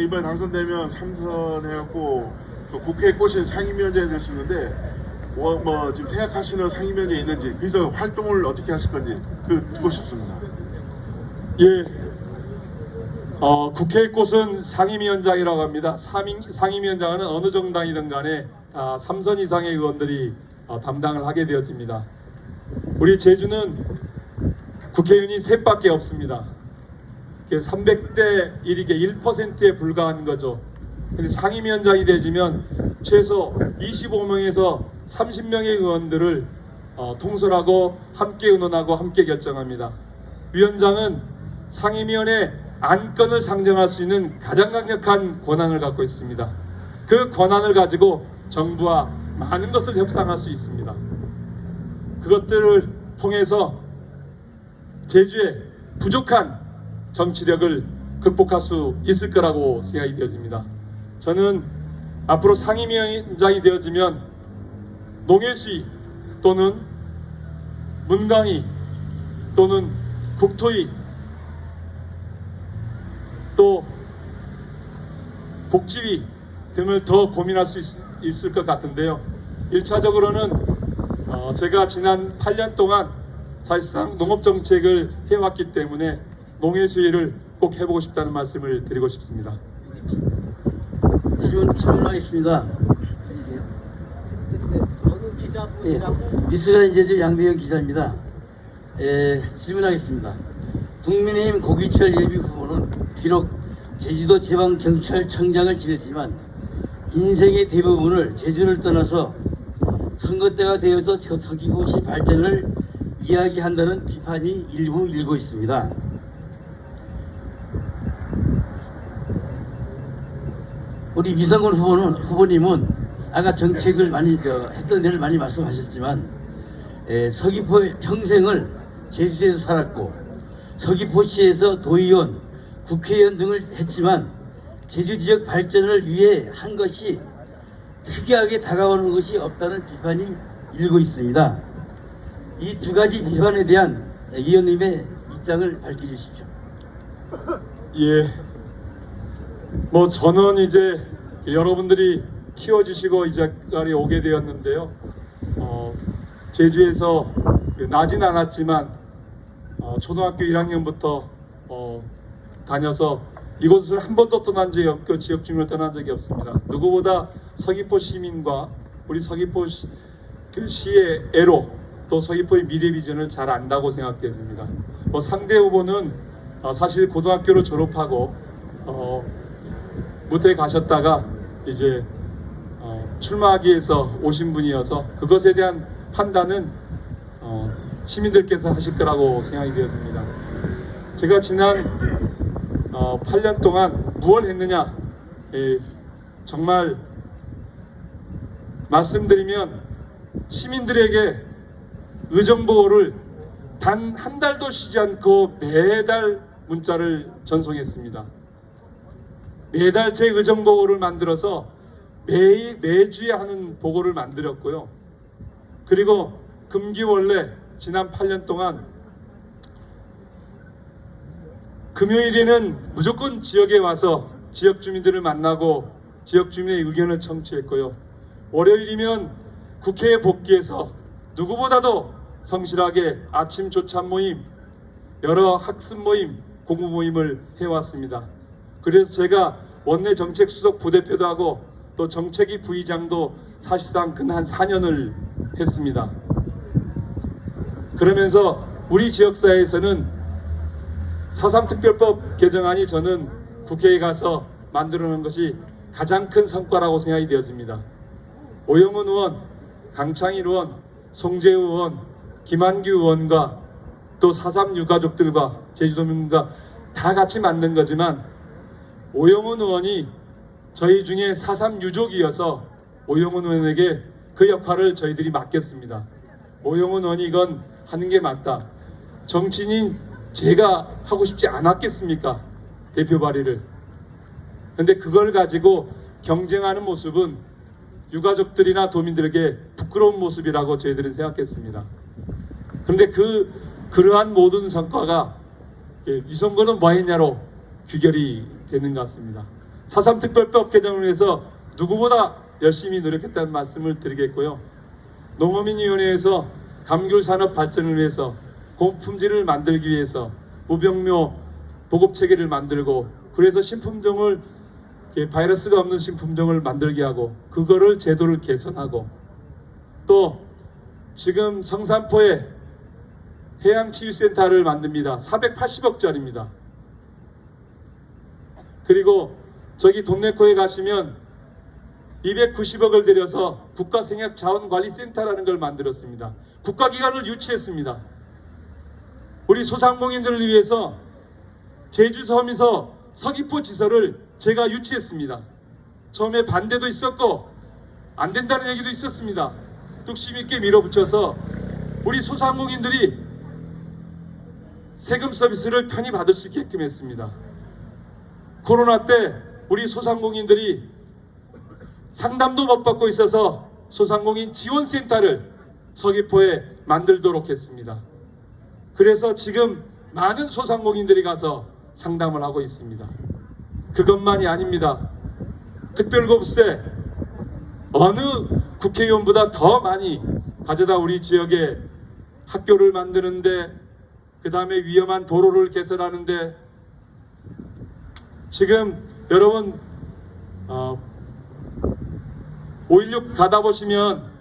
이번에 당선되면 삼선해갖고 그 국회에 꽂힌 상임위원장이 될 수 있는데 뭐 지금 생각하시는 상임위원장이 있는지 그래서 활동을 어떻게 하실 건지 듣고 싶습니다. 예, 국회의 꽃은 상임위원장이라고 합니다. 상임위원장은 어느 정당이든 간에 3선 이상의 의원들이 담당을 하게 되었습니다. 우리 제주는 국회의원이 셋밖에 없습니다. 300대 1이게 1%에 불과한 거죠. 근데 상임위원장이 되지면 최소 25명에서 30명의 의원들을 통솔하고 함께 의논하고 함께 결정합니다. 위원장은 상임위원회 안건을 상정할 수 있는 가장 강력한 권한을 갖고 있습니다. 그 권한을 가지고 정부와 많은 것을 협상할 수 있습니다. 그것들을 통해서 제주의 부족한 정치력을 극복할 수 있을 거라고 생각이 되어집니다. 저는 앞으로 상임위원장이 되어지면 농해수위 또는 문강위 또는 국토위 또 복지위 등을 더 고민할 수 있을 것 같은데요. 1차적으로는 제가 지난 8년 동안 사실상 농업정책을 해왔기 때문에 농해수위를 꼭 해보고 싶다는 말씀을 드리고 싶습니다. 질문하겠습니다. 예, 미스라인 제주 양대현 기자입니다. 질문하겠습니다. 국민의힘 고기철 예비 후보는 비록 제주도 지방경찰청장을 지냈지만 인생의 대부분을 제주를 떠나서 선거 때가 되어서 서귀포시 발전을 이야기한다는 비판이 일부 일고 있습니다. 우리 미성근 후보님은 아까 정책을 많이 했던 데를 많이 말씀하셨지만 서귀포 평생을 제주도에서 살았고 서귀포시에서 도의원, 국회의원 등을 했지만 제주 지역 발전을 위해 한 것이 특이하게 다가오는 것이 없다는 비판이 일고 있습니다. 이 두 가지 비판에 대한 의원님의 입장을 밝혀주십시오. 예, 뭐 저는 이제 여러분들이 키워주시고 이 자리에 오게 되었는데요. 제주에서 나진 않았지만 초등학교 1학년부터 다녀서 이곳을 한 번도 떠난 적이 없고 지역 주민을 떠난 적이 없습니다. 누구보다 서귀포 시민과 우리 서귀포 시의 애로 또 서귀포의 미래 비전을 잘 안다고 생각됩니다. 상대 후보는 사실 고등학교를 졸업하고 무대에 가셨다가 이제 출마하기 위해서 오신 분이어서 그것에 대한 판단은 시민들께서 하실 거라고 생각이 되었습니다. 제가 지난 8년 동안 무엇을 했느냐, 정말 말씀드리면 시민들에게 의정보호를 단 한 달도 쉬지 않고 매달 문자를 전송했습니다. 매달 제 의정보호를 만들어서 매주에 하는 보고를 만들었고요. 그리고 금기원래 지난 8년 동안 금요일에는 무조건 지역에 와서 지역 주민들을 만나고 지역 주민의 의견을 청취했고요. 월요일이면 국회에 복귀해서 누구보다도 성실하게 아침 조찬 모임, 여러 학습 모임, 공부 모임을 해왔습니다. 그래서 제가 원내 정책 수석 부대표도 하고 또 정책위 부의장도 사실상 근 한 4년을 했습니다. 그러면서 우리 지역사회에서는 4.3 특별법 개정안이 저는 국회에 가서 만들어 놓은 것이 가장 큰 성과라고 생각이 되어집니다. 오영훈 의원, 강창일 의원, 송재우 의원, 김한규 의원과 또 4.3 유가족들과 제주도민과 다 같이 만든 거지만 오영훈 의원이 저희 중에 4.3 유족이어서 오영훈 의원에게 그 역할을 저희들이 맡겼습니다. 오영훈 의원이 이건 하는 게 맞다. 정치인인 제가 하고 싶지 않았겠습니까? 대표 발의를. 근데 그걸 가지고 경쟁하는 모습은 유가족들이나 도민들에게 부끄러운 모습이라고 저희들은 생각했습니다. 그런데 그러한 모든 성과가 위성군은 뭐 했냐로 귀결이 되는 것 같습니다. 4.3 특별법 개정을 위해서 누구보다 열심히 노력했다는 말씀을 드리겠고요. 농어민위원회에서 감귤 산업 발전을 위해서 고품질을 만들기 위해서 무병료 보급 체계를 만들고, 그래서 신품종을 바이러스가 없는 신품종을 만들게 하고, 그거를 제도를 개선하고, 또 지금 성산포에 해양치유센터를 만듭니다. 480억짜리입니다. 그리고 저기 동네코에 가시면 290억을 들여서 국가생약자원관리센터라는 걸 만들었습니다. 국가기관을 유치했습니다. 우리 소상공인들을 위해서 제주섬에서 서귀포 지서를 제가 유치했습니다. 처음에 반대도 있었고 안 된다는 얘기도 있었습니다. 뚝심 있게 밀어붙여서 우리 소상공인들이 세금 서비스를 편히 받을 수 있게끔 했습니다. 코로나 때 우리 소상공인들이 상담도 못 받고 있어서 소상공인 지원센터를 서귀포에 만들도록 했습니다. 그래서 지금 많은 소상공인들이 가서 상담을 하고 있습니다. 그것만이 아닙니다. 특별급세 어느 국회의원보다 더 많이 가져다 우리 지역에 학교를 만드는데, 그 다음에 위험한 도로를 개설하는데, 지금 여러분 516 가다 보시면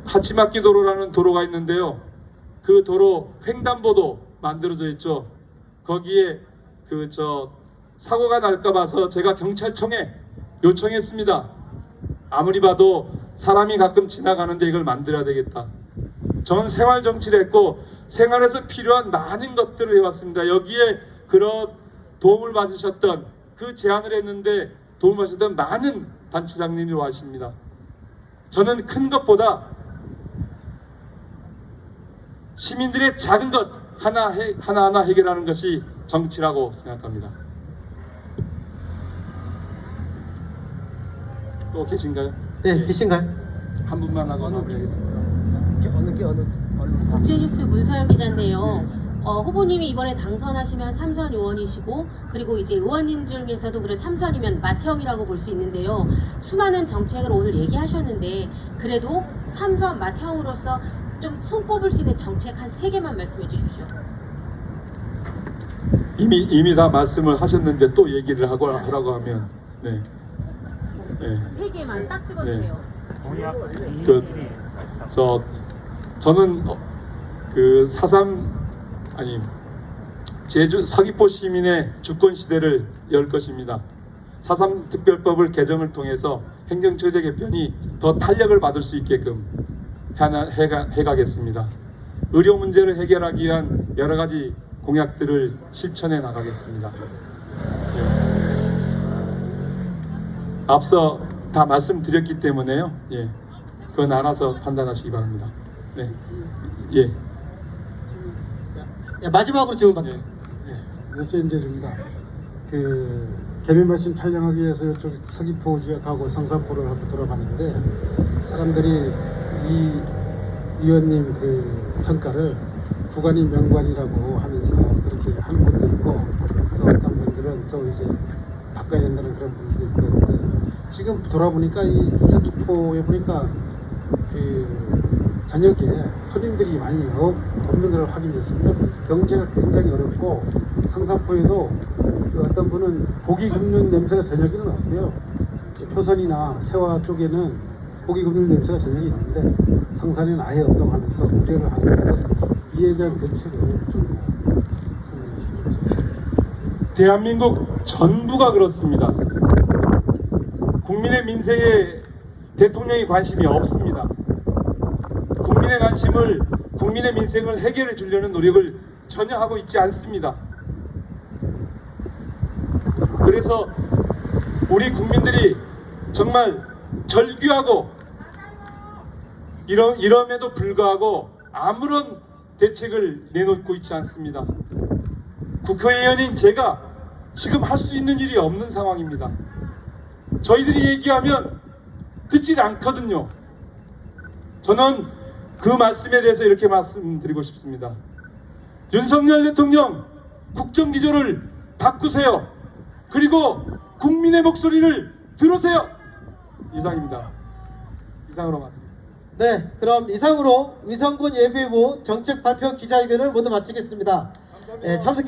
하치마키 도로라는 도로가 있는데요. 그 도로 횡단보도 만들어져 있죠. 거기에 사고가 날까 봐서 제가 경찰청에 요청했습니다. 아무리 봐도 사람이 가끔 지나가는데 이걸 만들어야 되겠다. 전 생활 정치를 했고 생활에서 필요한 많은 것들을 해왔습니다. 여기에 그런 도움을 받으셨던, 그 제안을 했는데 도움을 받으셨던 많은 단체장님이 와십니다. 저는 큰 것보다 시민들의 작은 것 하나하나 해결하는 것이 정치라고 생각합니다. 또 계신가요? 네, 계신가요? 한 분만 하고 마무리하겠습니다. 국제뉴스 문서영 기자인데요. 후보님이 이번에 당선하시면 삼선 의원이시고, 그리고 이제 의원님 중에서도 그래 삼선이면 마태형이라고 볼 수 있는데요. 수많은 정책을 오늘 얘기하셨는데 그래도 삼선 마태형으로서 좀 손꼽을 수 있는 정책 한 3개만 말씀해 주십시오. 이미 다 말씀을 하셨는데 또 얘기를 하라고 하면 네. 3개만 딱 집어주세요. 저는 그 4.3 제주 서귀포 시민의 주권 시대를 열 것입니다. 4.3 특별법을 개정을 통해서 행정처제 개편이 더 탄력을 받을 수 있게끔 해가겠습니다. 의료 문제를 해결하기 위한 여러 가지 공약들을 실천해 나가겠습니다. 앞서 다 말씀드렸기 때문에요. 예, 그건 알아서 판단하시기 바랍니다. 네, 예. 마지막으로 지금 메시지입니다. 그 개별 말씀 촬영하기 위해서 이쪽 서귀포 지역하고 성산포를 한번 돌아봤는데, 사람들이 이 위원님 그 평가를 구간이 명관이라고 하면서 그렇게 하는 분도 있고, 또 어떤 분들은 또 이제 바꿔야 된다는 그런 분들이 있고 그런데, 지금 돌아보니까 이 서귀포에 보니까 그 저녁에 손님들이 많이 없는 걸 확인했습니다. 경제가 굉장히 어렵고, 성산포에도 그 어떤 분은 고기 굽는 냄새가 저녁에는 없대요. 표선이나 세화 쪽에는 고기 굽는 냄새가 저녁에 있는데 성산에는 아예 없다고 하면서 우려를 하는데, 이에 대한 대책을 좀 설명해 주시죠. 대한민국 전부가 그렇습니다. 국민의 민생에 대통령이 관심이 없습니다. 국민의 민생을 해결해 주려는 노력을 전혀 하고 있지 않습니다. 그래서 우리 국민들이 정말 절규하고 이럼에도 불구하고 아무런 대책을 내놓고 있지 않습니다. 국회의원인 제가 지금 할 수 있는 일이 없는 상황입니다. 저희들이 얘기하면 듣질 않거든요. 저는 그 말씀에 대해서 이렇게 말씀드리고 싶습니다. 윤석열 대통령 국정기조를 바꾸세요. 그리고 국민의 목소리를 들으세요. 이상입니다. 이상으로 마치겠습니다. 네, 그럼 이상으로 위성군 예비후보 정책 발표 기자회견을 모두 마치겠습니다. 참석해